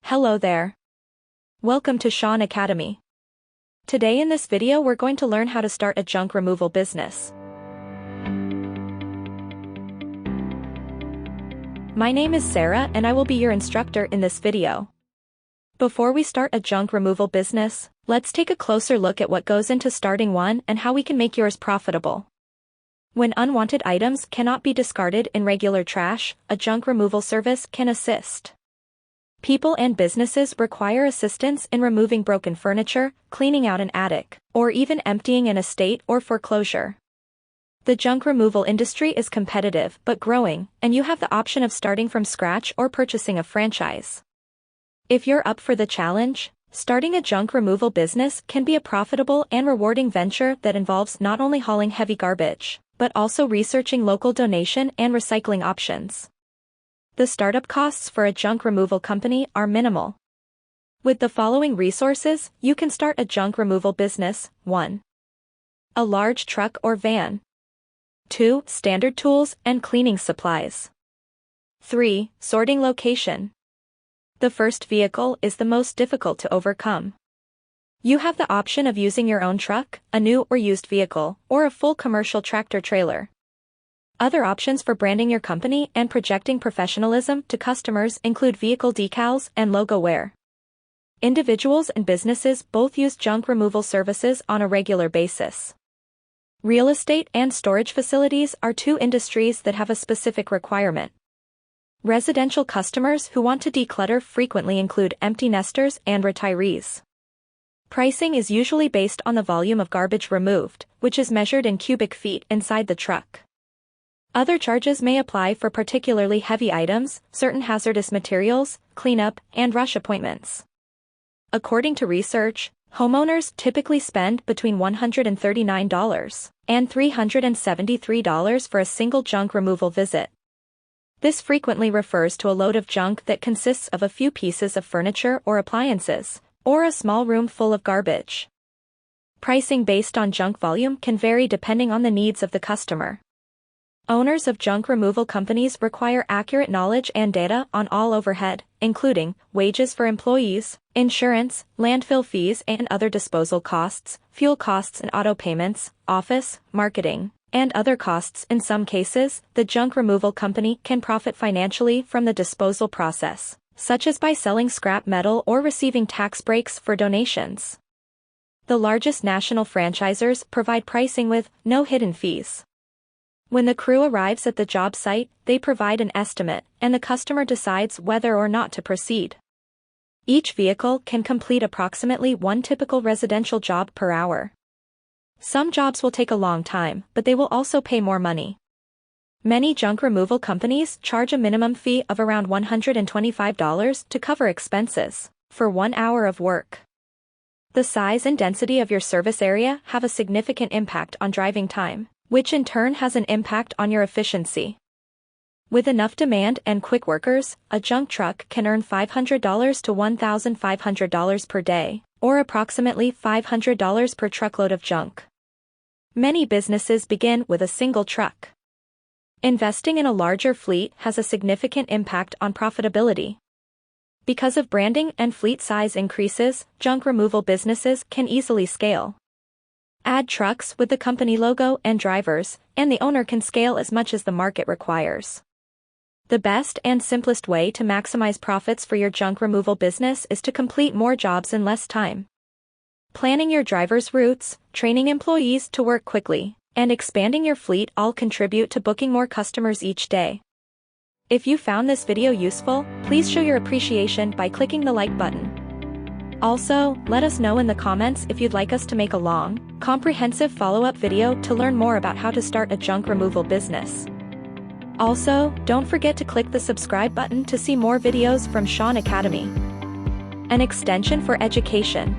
Hello there. Welcome to Shaun Academy. Today in this video we're going to learn how to start a junk removal business. My name is Sarah and I will be your instructor in this video. Before we start a junk removal business, let's take a closer look at what goes into starting one and how we can make yours profitable. When unwanted items cannot be discarded in regular trash, a junk removal service can assist. People and businesses require assistance in removing broken furniture, cleaning out an attic, or even emptying an estate or foreclosure. The junk removal industry is competitive but growing, and you have the option of starting from scratch or purchasing a franchise. If you're up for the challenge, starting a junk removal business can be a profitable and rewarding venture that involves not only hauling heavy garbage, but also researching local donation and recycling options. The startup costs for a junk removal company are minimal. With the following resources, you can start a junk removal business. 1. A large truck or van. 2. Standard tools and cleaning supplies. 3. Sorting location. The first vehicle is the most difficult to overcome. You have the option of using your own truck, a new or used vehicle, or a full commercial tractor-trailer. Other options for branding your company and projecting professionalism to customers include vehicle decals and logo wear. Individuals and businesses both use junk removal services on a regular basis. Real estate and storage facilities are two industries that have a specific requirement. Residential customers who want to declutter frequently include empty nesters and retirees. Pricing is usually based on the volume of garbage removed, which is measured in cubic feet inside the truck. Other charges may apply for particularly heavy items, certain hazardous materials, cleanup, and rush appointments. According to research, homeowners typically spend between $139 and $373 for a single junk removal visit. This frequently refers to a load of junk that consists of a few pieces of furniture or appliances, or a small room full of garbage. Pricing based on junk volume can vary depending on the needs of the customer. Owners of junk removal companies require accurate knowledge and data on all overhead, including wages for employees, insurance, landfill fees and other disposal costs, fuel costs and auto payments, office, marketing, and other costs. In some cases, the junk removal company can profit financially from the disposal process, such as by selling scrap metal or receiving tax breaks for donations. The largest national franchisors provide pricing with no hidden fees. When the crew arrives at the job site, they provide an estimate, and the customer decides whether or not to proceed. Each vehicle can complete approximately one typical residential job per hour. Some jobs will take a long time, but they will also pay more money. Many junk removal companies charge a minimum fee of around $125 to cover expenses for 1 hour of work. The size and density of your service area have a significant impact on driving time, which in turn has an impact on your efficiency. With enough demand and quick workers, a junk truck can earn $500 to $1,500 per day, or approximately $500 per truckload of junk. Many businesses begin with a single truck. Investing in a larger fleet has a significant impact on profitability. Because of branding and fleet size increases, junk removal businesses can easily scale. Add trucks with the company logo and drivers, and the owner can scale as much as the market requires. The best and simplest way to maximize profits for your junk removal business is to complete more jobs in less time. Planning your drivers' routes, training employees to work quickly, and expanding your fleet all contribute to booking more customers each day. If you found this video useful, please show your appreciation by clicking the like button. Also, let us know in the comments if you'd like us to make a long, comprehensive follow-up video to learn more about how to start a junk removal business. Also, don't forget to click the subscribe button to see more videos from Shaun Academy, an extension for education.